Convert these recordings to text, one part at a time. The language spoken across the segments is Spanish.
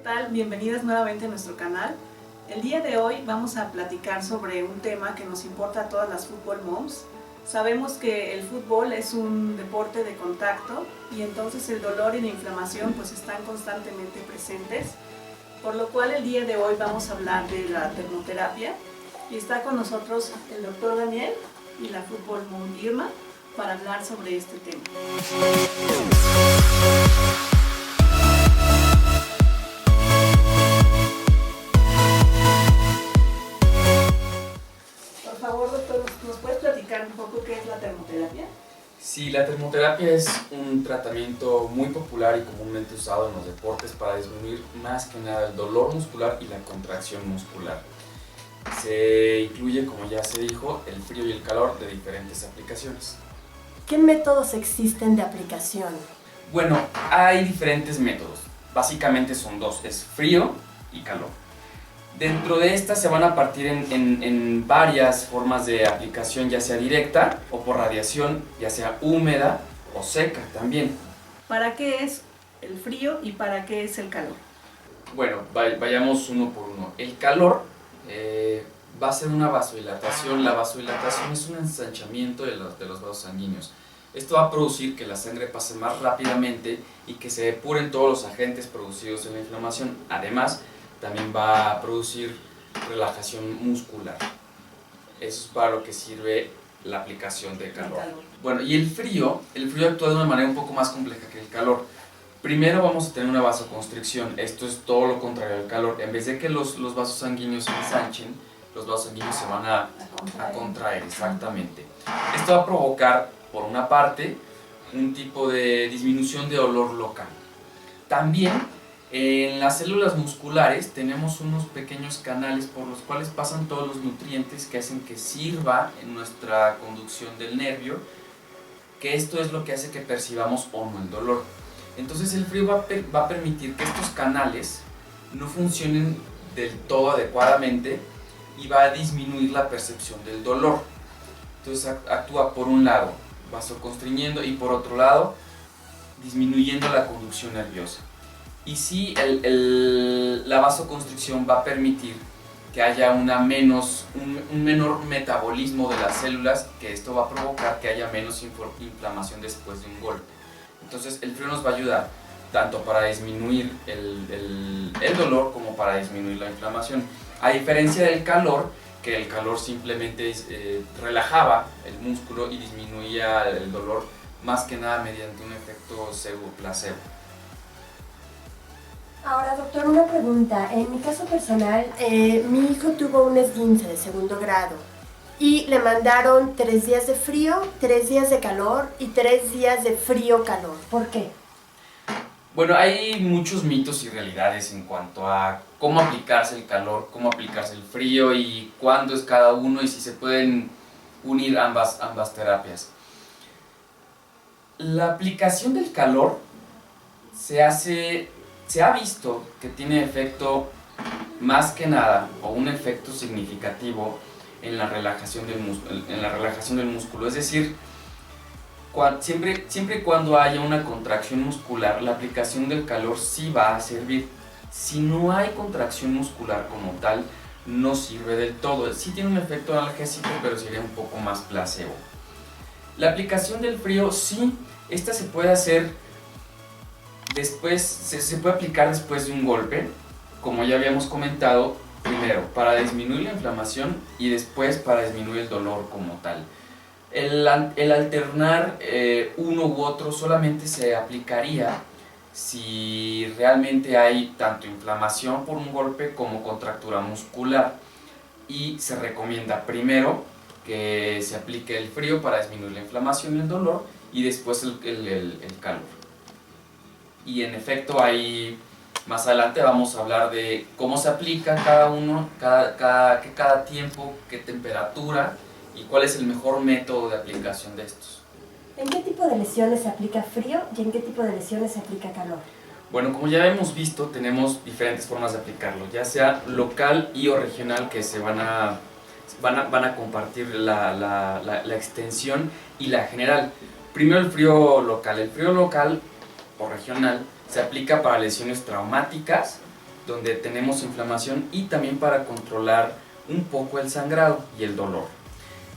tal? Bienvenidas nuevamente a nuestro canal. El día de hoy vamos a platicar sobre un tema que nos importa a todas las Football Moms. Sabemos que el fútbol es un deporte de contacto y entonces el dolor y la inflamación pues están constantemente presentes, por lo cual el día de hoy vamos a hablar de la termoterapia y está con nosotros el doctor Daniel y la Football Mom Irma para hablar sobre este tema. Por favor, doctor, ¿nos puedes platicar un poco qué es la termoterapia? Sí, la termoterapia es un tratamiento muy popular y comúnmente usado en los deportes para disminuir más que nada el dolor muscular y la contracción muscular. Se incluye, como ya se dijo, el frío y el calor de diferentes aplicaciones. ¿Qué métodos existen de aplicación? Bueno, hay diferentes métodos. Básicamente son dos, es frío y calor. Dentro de estas se van a partir en varias formas de aplicación, ya sea directa o por radiación, ya sea húmeda o seca también. ¿Para qué es el frío y para qué es el calor? Bueno, vayamos uno por uno. El calor va a ser una vasodilatación. La vasodilatación es un ensanchamiento de los vasos sanguíneos. Esto va a producir que la sangre pase más rápidamente y que se depuren todos los agentes producidos en la inflamación. Además, también va a producir relajación muscular. Eso es para lo que sirve la aplicación de calor. Bueno, y el frío actúa de una manera un poco más compleja que el calor. Primero vamos a tener una vasoconstricción. Esto es todo lo contrario al calor. En vez de que los vasos sanguíneos se ensanchen, los vasos sanguíneos se van a contraer, exactamente. Esto va a provocar, por una parte, un tipo de disminución de dolor local. También en las células musculares tenemos unos pequeños canales por los cuales pasan todos los nutrientes que hacen que sirva en nuestra conducción del nervio, que esto es lo que hace que percibamos o no el dolor. Entonces el frío va a permitir que estos canales no funcionen del todo adecuadamente y va a disminuir la percepción del dolor. Entonces actúa por un lado vasoconstriñendo y por otro lado disminuyendo la conducción nerviosa. Y sí, la vasoconstricción va a permitir que haya un menor metabolismo de las células, que esto va a provocar que haya menos inflamación después de un golpe. Entonces el frío nos va a ayudar tanto para disminuir el dolor como para disminuir la inflamación. A diferencia del calor, que el calor simplemente relajaba el músculo y disminuía el dolor más que nada mediante un efecto pseudo-placebo. Ahora, doctor, una pregunta. En mi caso personal, mi hijo tuvo un esguince de segundo grado y le mandaron 3 días de frío, 3 días de calor y 3 días de frío-calor. ¿Por qué? Bueno, hay muchos mitos y realidades en cuanto a cómo aplicarse el calor, cómo aplicarse el frío y cuándo es cada uno y si se pueden unir ambas terapias. La aplicación del calor se ha visto que tiene efecto más que nada o un efecto significativo en la relajación del músculo, es decir, siempre y cuando haya una contracción muscular, la aplicación del calor sí va a servir. Si no hay contracción muscular como tal, no sirve del todo. Sí tiene un efecto analgésico, pero sería un poco más placebo. La aplicación del frío, sí, esta se puede hacer después, se puede aplicar después de un golpe, como ya habíamos comentado, primero para disminuir la inflamación y después para disminuir el dolor como tal. El alternar uno u otro solamente se aplicaría si realmente hay tanto inflamación por un golpe como contractura muscular, y se recomienda primero que se aplique el frío para disminuir la inflamación y el dolor y después el calor. Y en efecto ahí más adelante vamos a hablar de cómo se aplica cada uno, cada tiempo, qué temperatura y cuál es el mejor método de aplicación de estos. ¿En qué tipo de lesiones se aplica frío y en qué tipo de lesiones se aplica calor? Bueno, como ya hemos visto, tenemos diferentes formas de aplicarlo, ya sea local y o regional, que se van a compartir la extensión y la general. Primero el frío local. El frío local o regional se aplica para lesiones traumáticas donde tenemos inflamación y también para controlar un poco el sangrado y el dolor.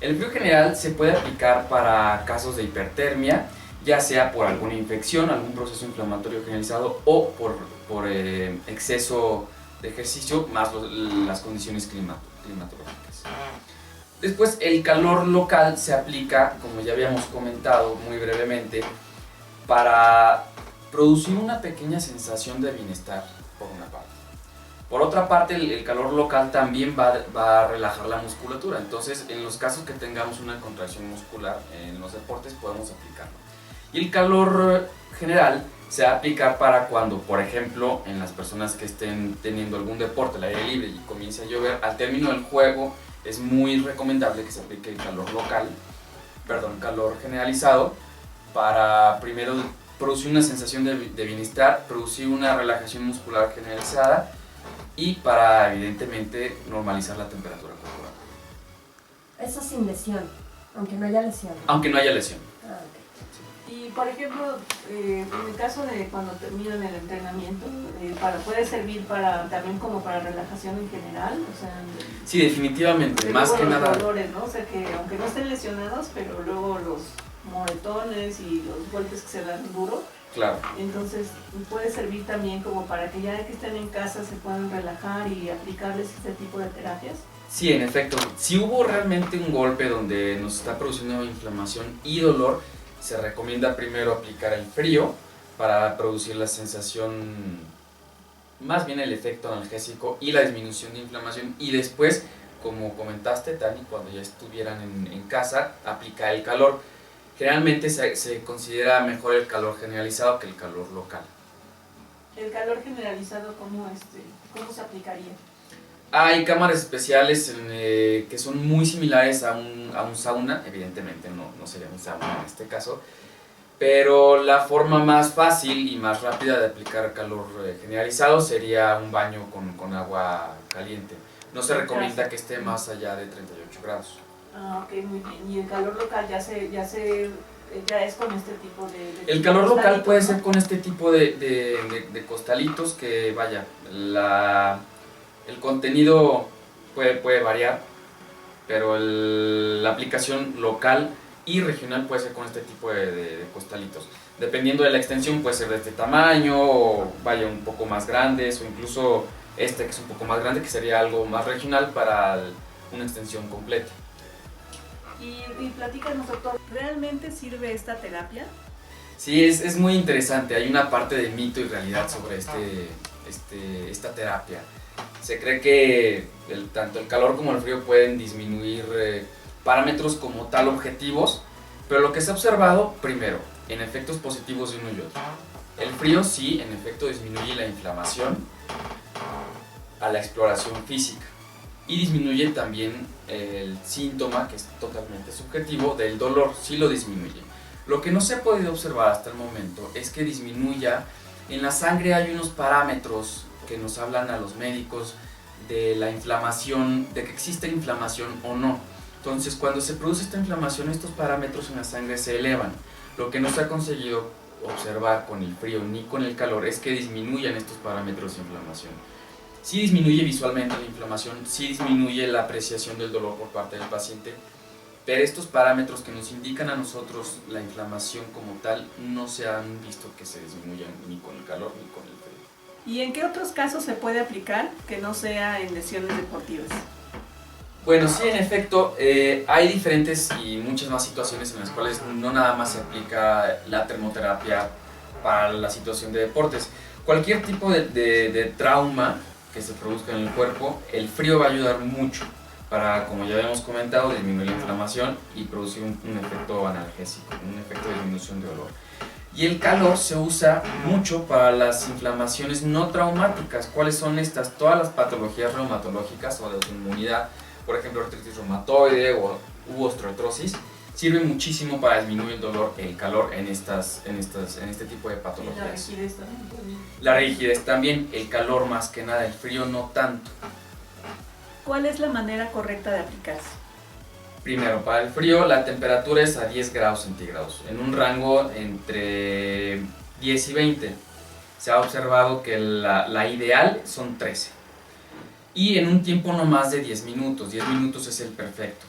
El frío general se puede aplicar para casos de hipertermia, ya sea por alguna infección, algún proceso inflamatorio generalizado o por exceso de ejercicio más las condiciones climatológicas. Después, el calor local se aplica, como ya habíamos comentado muy brevemente, para producir una pequeña sensación de bienestar, por una parte. Por otra parte, el calor local también va a relajar la musculatura. Entonces, en los casos que tengamos una contracción muscular en los deportes, podemos aplicarlo. Y el calor general se va a aplicar para cuando, por ejemplo, en las personas que estén teniendo algún deporte al aire libre y comience a llover, al término del juego es muy recomendable que se aplique el calor generalizado, para primero producir una sensación de bienestar, producir una relajación muscular generalizada y para evidentemente normalizar la temperatura corporal. Eso sin lesión, aunque no haya lesión. Aunque no haya lesión. Ah, ok. Y por ejemplo, en el caso de cuando terminan el entrenamiento, puede servir también como para relajación en general, o sea, Sí, definitivamente, más que los nada. dolores, ¿no? O sea que aunque no estén lesionados, pero luego los moretones y los golpes que se dan duro, Claro. entonces puede servir también como para que ya que estén en casa se puedan relajar y aplicarles este tipo de terapias. Sí, en efecto, si hubo realmente un golpe donde nos está produciendo inflamación y dolor, se recomienda primero aplicar el frío para producir la sensación, más bien el efecto analgésico y la disminución de inflamación, y después, como comentaste, Tani, cuando ya estuvieran en casa, aplicar el calor. Generalmente se considera mejor el calor generalizado que el calor local. El calor generalizado, ¿cómo se aplicaría? Hay cámaras especiales que son muy similares a un sauna, evidentemente no sería un sauna en este caso, pero la forma más fácil y más rápida de aplicar calor generalizado sería un baño con agua caliente. No se recomienda que esté más allá de 38 grados. Ah, ok, muy bien. Y el calor local ya es con este tipo de El calor local costalitos, puede ¿no? ser con este tipo de costalitos que, vaya, el contenido puede variar, pero la aplicación local y regional puede ser con este tipo de costalitos. Dependiendo de la extensión puede ser de este tamaño, o vaya un poco más grandes, o incluso que es un poco más grande, que sería algo más regional para una extensión completa. Y platícanos, doctor, ¿realmente sirve esta terapia? Sí, es muy interesante. Hay una parte de mito y realidad sobre esta terapia. Se cree que tanto el calor como el frío pueden disminuir parámetros como tal objetivos, pero lo que se ha observado, primero, en efectos positivos de uno y otro. El frío sí, en efecto, disminuye la inflamación a la exploración física y disminuye también el síntoma, que es totalmente subjetivo, del dolor, sí lo disminuye. Lo que no se ha podido observar hasta el momento es que disminuya. En la sangre hay unos parámetros que nos hablan a los médicos de la inflamación, de que existe inflamación o no. Entonces, cuando se produce esta inflamación, estos parámetros en la sangre se elevan. Lo que no se ha conseguido observar con el frío ni con el calor es que disminuyan estos parámetros de inflamación. Sí disminuye visualmente la inflamación, sí disminuye la apreciación del dolor por parte del paciente, pero estos parámetros que nos indican a nosotros la inflamación como tal no se han visto que se disminuyan ni con el calor ni con el frío. ¿Y en qué otros casos se puede aplicar que no sea en lesiones deportivas? Bueno, sí, en efecto, hay diferentes y muchas más situaciones en las cuales no nada más se aplica la termoterapia para la situación de deportes. Cualquier tipo de trauma que se produzca en el cuerpo, el frío va a ayudar mucho para, como ya habíamos comentado, disminuir la inflamación y producir un efecto analgésico, un efecto de disminución de dolor. Y el calor se usa mucho para las inflamaciones no traumáticas. ¿Cuáles son estas? Todas las patologías reumatológicas o de autoinmunidad, por ejemplo, artritis reumatoide u osteoartrosis, sirve muchísimo para disminuir el dolor, el calor en este tipo de patologías. La rigidez también. La rigidez también, el calor más que nada, el frío no tanto. ¿Cuál es la manera correcta de aplicarse? Primero, para el frío la temperatura es a 10 grados centígrados, en un rango entre 10 y 20. se ha observado que la ideal son 13. Y en un tiempo no más de 10 minutos. 10 minutos es el perfecto.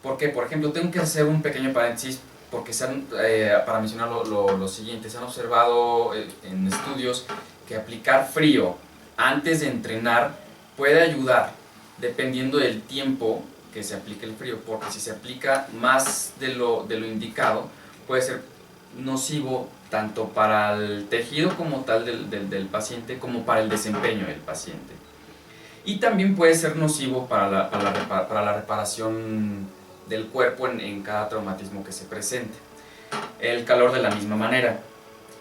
¿Por qué? Por ejemplo, tengo que hacer un pequeño paréntesis porque para mencionar lo siguiente, se han observado en estudios que aplicar frío antes de entrenar puede ayudar dependiendo del tiempo que se aplique el frío, porque si se aplica más de lo indicado puede ser nocivo tanto para el tejido como tal del paciente como para el desempeño del paciente. Y también puede ser nocivo para la reparación del cuerpo en cada traumatismo que se presente. El calor de la misma manera.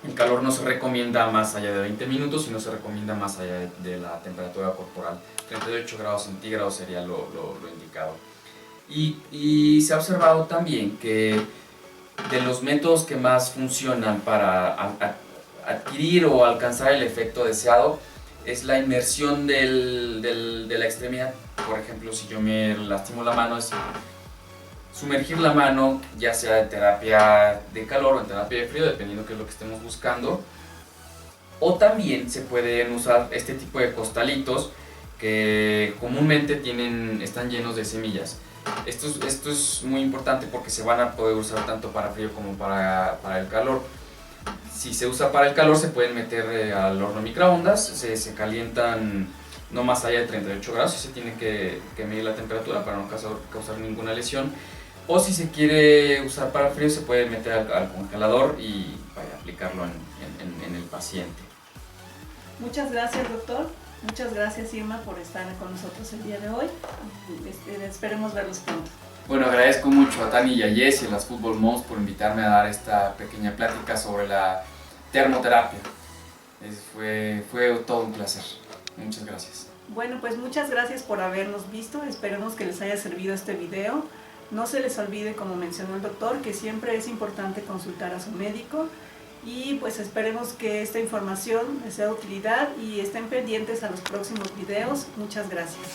El calor no se recomienda más allá de 20 minutos y no se recomienda más allá de la temperatura corporal. 38 grados centígrados sería lo indicado. Y se ha observado también que de los métodos que más funcionan para adquirir o alcanzar el efecto deseado es la inmersión de la extremidad. Por ejemplo, si yo me lastimo la mano, es sumergir la mano, ya sea en terapia de calor o en terapia de frío, dependiendo qué es lo que estemos buscando. O también se pueden usar este tipo de costalitos que comúnmente están llenos de semillas. Esto es muy importante porque se van a poder usar tanto para frío como para el calor. Si se usa para el calor, se pueden meter al horno microondas, se calientan no más allá de 38 grados y se tiene que medir la temperatura para no causar ninguna lesión. O si se quiere usar para frío, se puede meter al congelador y aplicarlo en el paciente. Muchas gracias, doctor. Muchas gracias, Irma, por estar con nosotros el día de hoy. Esperemos verlos pronto. Bueno, agradezco mucho a Tani y a Jess y a las Football Moms por invitarme a dar esta pequeña plática sobre la termoterapia. Fue todo un placer. Muchas gracias. Bueno, pues muchas gracias por habernos visto. Esperemos que les haya servido este video. No se les olvide, como mencionó el doctor, que siempre es importante consultar a su médico. Y pues esperemos que esta información les sea de utilidad y estén pendientes a los próximos videos. Muchas gracias.